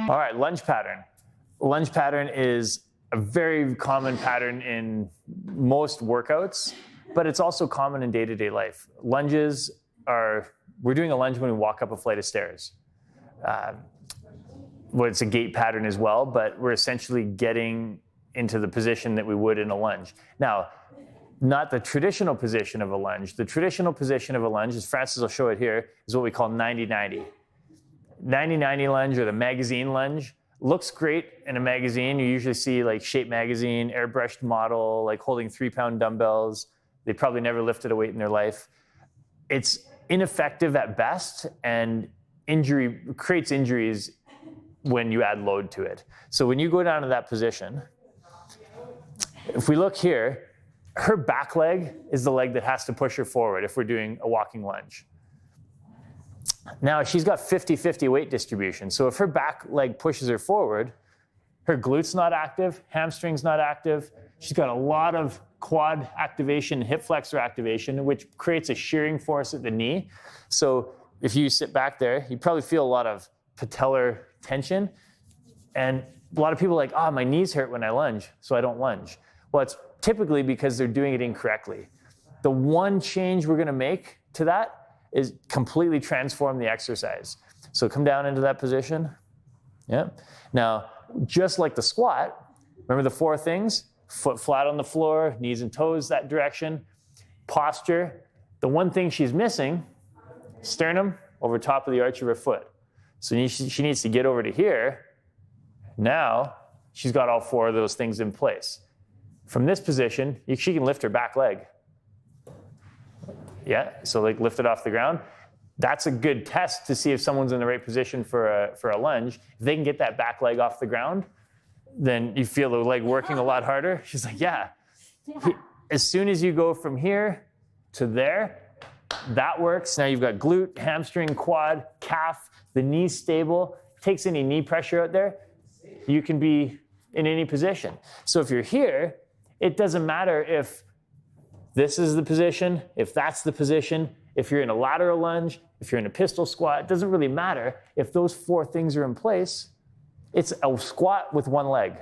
All right, lunge pattern. Lunge pattern is a very common pattern in most workouts, but it's also common in day-to-day life. Lunges are, we're doing a lunge when we walk up a flight of stairs. Well, it's a gait pattern as well, but we're essentially getting into the position that we would in a lunge. Now, not the traditional position of a lunge. The traditional position of a lunge, as Francis will show it here, is what we call 90-90. 90-90 lunge, or the magazine lunge, looks great in a magazine. You usually see like Shape magazine, airbrushed model, like holding 3-pound dumbbells. They probably never lifted a weight in their life. It's ineffective at best and creates injuries when you add load to it. So when you go down to that position, if we look here, her back leg is the leg that has to push her forward if we're doing a walking lunge. Now she's got 50-50 weight distribution. So if her back leg pushes her forward, her glute's not active, hamstring's not active. She's got a lot of quad activation, hip flexor activation, which creates a shearing force at the knee. So if you sit back there, you probably feel a lot of patellar tension. And a lot of people are like, oh, my knees hurt when I lunge, so I don't lunge. Well, it's typically because they're doing it incorrectly. The one change we're gonna make to that is completely transform the exercise. So come down into that position. Yeah. Now, just like the squat, remember the 4 things? Foot flat on the floor, knees and toes that direction, posture. The one thing she's missing, sternum over top of the arch of her foot. So she needs to get over to here. Now, she's got all 4 of those things in place. From this position, she can lift her back leg. Yeah, so like lift it off the ground. That's a good test to see if someone's in the right position for a lunge. If they can get that back leg off the ground, then you feel the leg working a lot harder. She's like, yeah. As soon as you go from here to there, that works. Now you've got glute, hamstring, quad, calf, the knee's stable. Takes any knee pressure out there, you can be in any position. So if you're here, it doesn't matter if this is the position, if that's the position, if you're in a lateral lunge, if you're in a pistol squat, it doesn't really matter. If those 4 things are in place, it's a squat with 1 leg.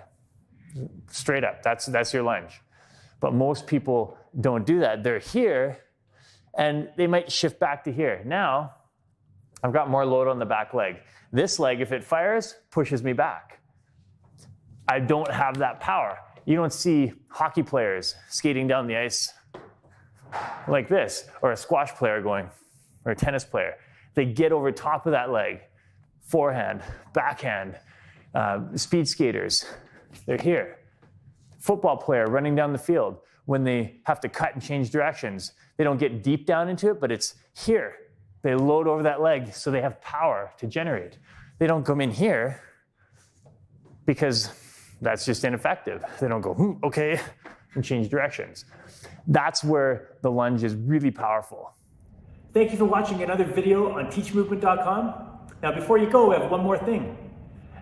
Straight up, that's your lunge. But most people don't do that. They're here, and they might shift back to here. Now, I've got more load on the back leg. This leg, if it fires, pushes me back. I don't have that power. You don't see hockey players skating down the ice like this, or a squash player going, or a tennis player. They get over top of that leg, forehand, backhand, speed skaters, they're here. Football player running down the field, when they have to cut and change directions, they don't get deep down into it, but it's here. They load over that leg so they have power to generate. They don't come in here because that's just ineffective. They don't go, okay, and change directions. That's where the lunge is really powerful. Thank you for watching another video on teachmovement.com. Now, before you go, we have one more thing.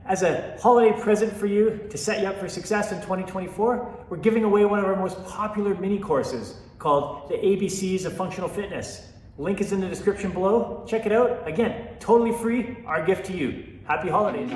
As a holiday present for you to set you up for success in 2024, we're giving away one of our most popular mini courses called the ABCs of Functional Fitness. Link is in the description below. Check it out. Again, totally free, our gift to you. Happy holidays.